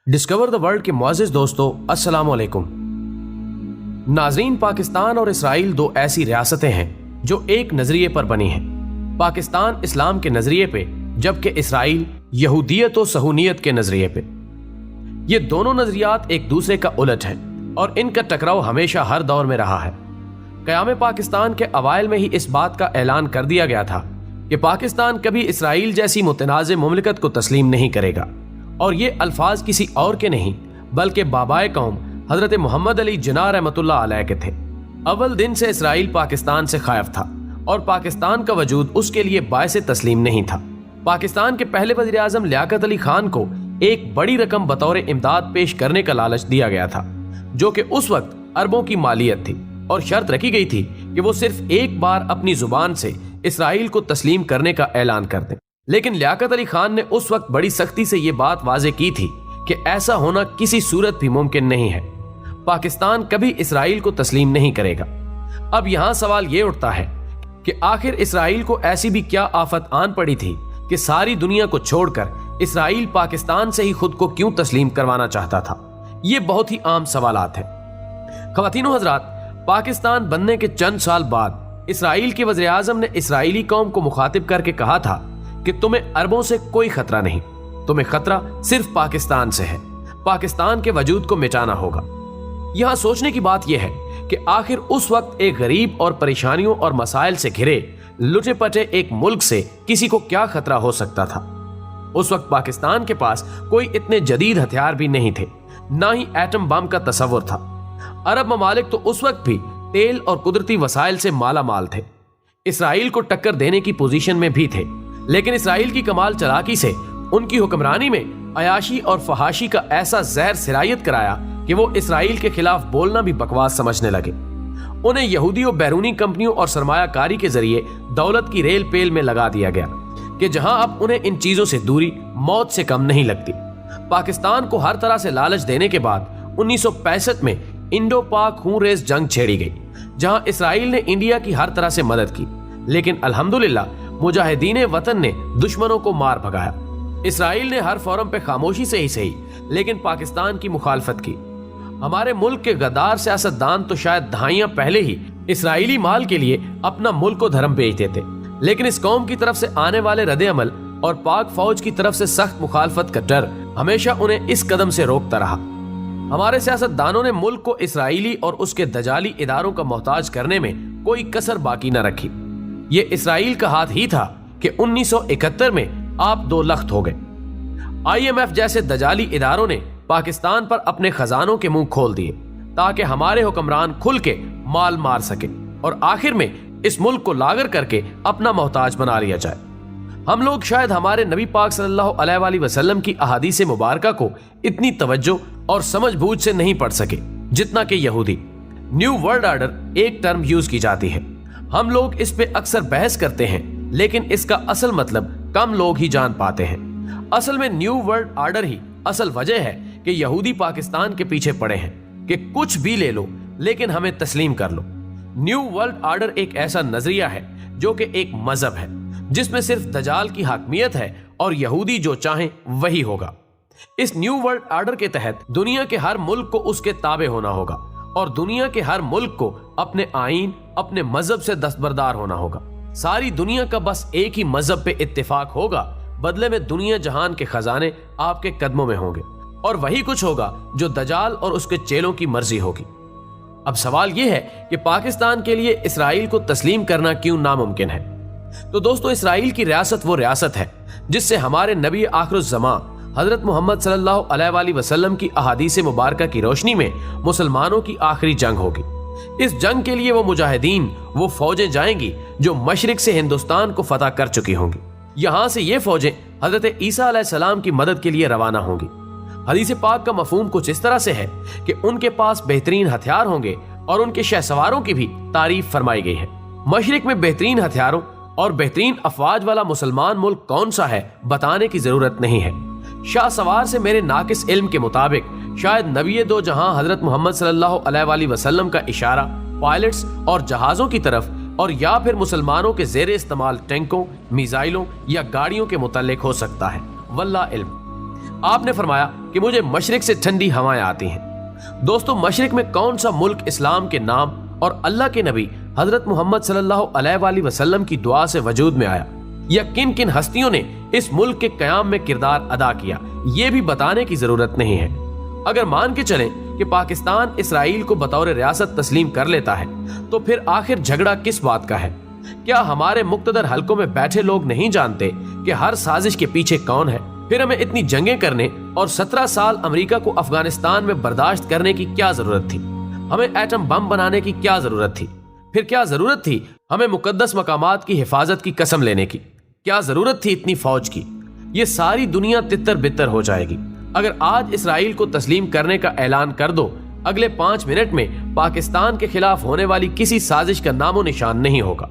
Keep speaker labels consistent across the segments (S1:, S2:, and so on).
S1: Discover the world के मुअज़्ज़िज़ दोस्तों, अस्सलाम वालेकुम। नाज़रीन, पाकिस्तान और इसराइल दो ऐसी रियासतें हैं जो एक नजरिए पर बनी हैं। पाकिस्तान इस्लाम के नजरिए पे, जबकि इसराइल यहूदियत और सहूनियत के नजरिए पे। ये दोनों नजरियात एक दूसरे का उलट हैं और इनका टकराव हमेशा हर दौर में रहा है। क़याम पाकिस्तान के अवाइल में ही इस बात का ऐलान कर दिया गया था कि पाकिस्तान कभी इसराइल जैसी मुतनाज़ मुमलिकत को तस्लीम नहीं करेगा, और ये अल्फाज किसी और के नहीं बल्कि बाबाए कौम हजरत मोहम्मद अली जिन्ना रहमतुल्लाह अलैह के थे। अव्वल दिन से इसराइल पाकिस्तान से खायफ था और पाकिस्तान का वजूद उसके लिए बायसे तस्लीम नहीं था। पाकिस्तान के पहले वज़ीर आज़म लियाकत अली खान को एक बड़ी रकम बतौर इमदाद पेश करने का लालच दिया गया था, जो कि उस वक्त अरबों की मालियत थी, और शर्त रखी गई थी कि वो सिर्फ एक बार अपनी जुबान से इसराइल को तस्लीम करने का ऐलान कर दें। लेकिन लियाकत अली खान ने उस वक्त बड़ी सख्ती से ये बात वाज़े की थी कि ऐसा होना किसी सूरत भी मुमकिन नहीं है। पाकिस्तान कभी इसराइल को तस्लीम नहीं करेगा। अब यहाँ सवाल ये उठता है कि आखिर इसराइल को ऐसी भी क्या आफत आन पड़ी थी कि सारी दुनिया को छोड़कर इसराइल पाकिस्तान से ही खुद को क्यों तस्लीम करवाना चाहता था। ये बहुत ही आम सवालात हैं। ख़वातीनो हज़रात, पाकिस्तान बनने के चंद साल बाद इसराइल के वज़ीर आज़म ने इसराइली कौम को मुखातिब करके कहा था कि तुम्हें अरबों से कोई खतरा नहीं, तुम्हें खतरा सिर्फ पाकिस्तान से है। पाकिस्तान के वजूद को मिटाना होगा। यहां सोचने की बात यह है कि आखिर उस वक्त एक गरीब और परेशानियों और मसाइल से घिरे लुटे पटे एक मुल्क से किसी को क्या खतरा हो सकता था। उस वक्त पाकिस्तान के पास कोई इतने जदीद हथियार भी नहीं थे, ना ही एटम बम का तस्वुर था। अरब ममालिक तो उस वक्त भी तेल और कुदरती वसाइल से माला माल थे, इसराइल को टक्कर देने की पोजीशन में भी थे। लेकिन इसराइल की कमाल चालाकी से उनकी हुक्मरानी में अयाशी और फहाशी का ऐसा जहर सिरायत कराया कि वो इसराइल के खिलाफ बोलना भी बकवास समझने लगे। उन्हें यहूदी और बैरूनी कंपनियों और सरमायाकारी के जरिए दौलत की रेल पेल में लगा दिया गया कि जहां अब उन्हें इन चीजों से दूरी मौत से कम नहीं लगती। पाकिस्तान को हर तरह से लालच देने के बाद 1965 में इंडो पाक खून रेज जंग छेड़ी गई, जहां इसराइल ने इंडिया की हर तरह से मदद की। लेकिन अल्हम्दुलिल्लाह मुजाहिदीन वतन ने दुश्मनों को मार भगाया। इसराइल ने हर फोरम पे खामोशी से ही सही लेकिन पाकिस्तान की मुखालफत की। हमारे मुल्क के गद्दार सियासतदान तो शायद दहाइयां पहले ही इसराइली माल के लिए अपना मुल्क को धर्म बेच देते, लेकिन इस कौम की तरफ से आने वाले रद्द अमल और पाक फौज की तरफ से सख्त मुखालफत का डर हमेशा उन्हें इस कदम से रोकता रहा। हमारे सियासतदानों ने मुल्क को इसराइली और उसके दजाली इदारों का मोहताज करने में कोई कसर बाकी न रखी। ये इसराइल का हाथ ही था कि 1971 में आप दो लख्त हो गए। IMF जैसे दजाली इदारों ने पाकिस्तान पर अपने खजानों के मुंह खोल दिए ताकि हमारे हुक्मरान खुल के माल मार सके और आखिर में इस मुल्क को लागर करके अपना मोहताज बना लिया जाए। हम लोग शायद हमारे नबी पाक सल्लल्लाहु अलैहि वसल्लम की अहादीस मुबारका को इतनी तवज्जो और समझ बूझ से नहीं पढ़ सके जितना कि यहूदी। न्यू वर्ल्ड ऑर्डर एक टर्म यूज की जाती है, हम लोग इस पे अक्सर बहस करते हैं, लेकिन इसका असल मतलब कम लोग ही जान पाते हैं। असल में न्यू वर्ल्ड ऑर्डर ही असल वजह है कि यहूदी पाकिस्तान के पीछे पड़े हैं कि कुछ भी ले लो लेकिन हमें तस्लीम कर लो। न्यू वर्ल्ड ऑर्डर एक ऐसा नजरिया है जो कि एक मजहब है जिसमें सिर्फ दजाल की हाकमियत है और यहूदी जो चाहें वही होगा। इस न्यू वर्ल्ड ऑर्डर के तहत दुनिया के हर मुल्क को उसके ताबे होना होगा और दुनिया के हर मुल्क को अपने आईन, अपने मजहब से दस्तबरदार होना होगा। सारी दुनिया का बस एक ही मजहब पे इत्तेफाक होगा, बदले में दुनिया जहान के खजाने आपके कदमों में होंगे और वही कुछ होगा जो दजाल और उसके चेलों की मर्जी होगी। अब सवाल यह है कि पाकिस्तान के लिए इसराइल को तस्लीम करना क्यों नामुमकिन है। तो दोस्तों, इसराइल की रियासत वो रियासत है जिससे हमारे नबी आखिरुज़्ज़मां हजरत मोहम्मद सल्लल्लाहु अलैहि वसल्लम की अहादीस मुबारका की रोशनी में मुसलमानों की आखिरी जंग होगी। इस जंग के लिए वो मुजाहिदीन, वो फौजें जाएंगी जो मशरिक से हिंदुस्तान को फतह कर चुकी होंगी। यहाँ से ये फौजें हजरत ईसा अलैहिस्सलाम की मदद के लिए रवाना होंगी। हदीस पाक का मफहूम कुछ इस तरह से है कि उनके पास बेहतरीन हथियार होंगे और उनके शहसवारों की भी तारीफ फरमाई गई है। मशरिक में बेहतरीन हथियारों और बेहतरीन अफवाज वाला मुसलमान मुल्क कौन सा है बताने की जरूरत नहीं है। शाह सवार से मेरे नाकिस इल्म के मुताबिक शायद नबी दो जहां हजरत मोहम्मद सल्लल्लाहु अलैहि वसल्लम का इशारा पायलट्स और जहाजों की तरफ और या फिर मुसलमानों के जेर इस्तेमाल टैंकों, मिसाइलों या गाड़ियों के मुतल्लिक हो सकता है। वल्लाह इल्म। आपने फरमाया कि मुझे मशरिक से ठंडी हवाएं आती हैं। दोस्तों, मशरिक में कौन सा मुल्क इस्लाम के नाम और अल्लाह के नबी हजरत मोहम्मद सल्लल्लाहु अलैहि वसल्लम की दुआ से वजूद में आया, या किन किन हस्तियों ने इस मुल्क के कयाम में किरदार अदा किया, ये भी बताने की जरूरत नहीं है। अगर मान के चलें कि पाकिस्तान इसराइल को बतौर रियासत तस्लीम कर लेता है, तो फिर आखिर झगड़ा किस बात का है? क्या हमारे मुक्तदर हलकों में बैठे लोग नहीं जानते कि हर साजिश के पीछे कौन है? फिर हमें इतनी जंगें करने और 17 साल अमेरिका को अफगानिस्तान में बर्दाश्त करने की क्या जरूरत थी? हमें एटम बम बनाने की क्या जरूरत थी? फिर क्या जरूरत थी हमें मुकद्दस मकामात की हिफाजत की कसम लेने की? क्या जरूरत थी इतनी फौज की? ये सारी दुनिया तितर बितर हो जाएगी। अगर आज इसराइल को तस्लीम करने का ऐलान कर दो, अगले 5 मिनट में पाकिस्तान के खिलाफ होने वाली किसी साजिश का नामो निशान नहीं होगा।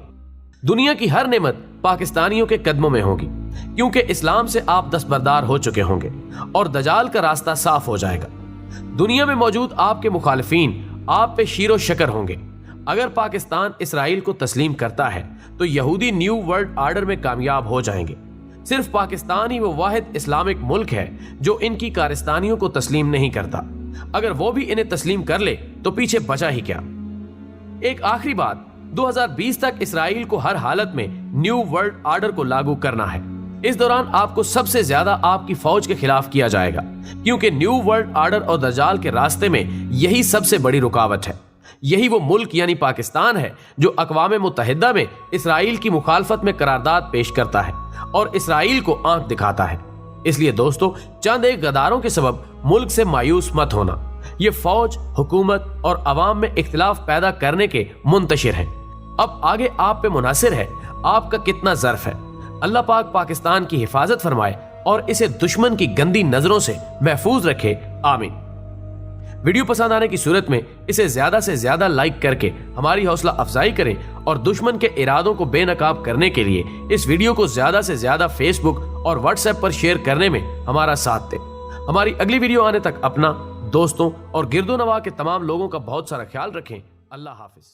S1: दुनिया की हर नेमत पाकिस्तानियों के कदमों में होगी, क्योंकि इस्लाम से आप दस्तबरदार हो चुके होंगे और दजाल का रास्ता साफ हो जाएगा। दुनिया में मौजूद आपके मुखालिफीन आप पे शीरो शकर होंगे। अगर पाकिस्तान इसराइल को तस्लीम करता है तो यहूदी न्यू वर्ल्ड आर्डर में कामयाब हो जाएंगे। सिर्फ पाकिस्तान ही वो वाहिद इस्लामिक मुल्क है जो इनकी कारस्तानियों को तस्लीम नहीं करता। अगर वो भी इन्हें तस्लीम कर ले तो पीछे बचा ही क्या। एक आखिरी बात, 2020 तक इसराइल को हर हालत में न्यू वर्ल्ड आर्डर को लागू करना है। इस दौरान आपको सबसे ज्यादा आपकी फौज के खिलाफ किया जाएगा, क्योंकि न्यू वर्ल्ड आर्डर और दजाल के रास्ते में यही सबसे बड़ी रुकावट है। यही वो मुल्क यानी पाकिस्तान है जो अक़वाम मुत्तहिदा में इसराइल की मुखालफत में करारदाद पेश करता है और इसराइल को आंख दिखाता है। इसलिए दोस्तों, चंद एक गदारों के सबब मुल्क से मायूस मत होना। ये फौज, हुकूमत और अवाम में इख्तिलाफ पैदा करने के मुंतशिर हैं। अब आगे आप पे मुनासिर है आपका कितना ज़र्फ है। अल्लाह पाक पाकिस्तान की हिफाजत फरमाए और इसे दुश्मन की गंदी नजरों से महफूज रखे, आमीन। वीडियो पसंद आने की सूरत में इसे ज्यादा से ज्यादा लाइक करके हमारी हौसला अफजाई करें और दुश्मन के इरादों को बेनकाब करने के लिए इस वीडियो को ज्यादा से ज्यादा फेसबुक और व्हाट्सएप पर शेयर करने में हमारा साथ दें। हमारी अगली वीडियो आने तक अपना, दोस्तों और गिरदो नवा के तमाम लोगों का बहुत सारा ख्याल रखें। अल्लाह हाफिज।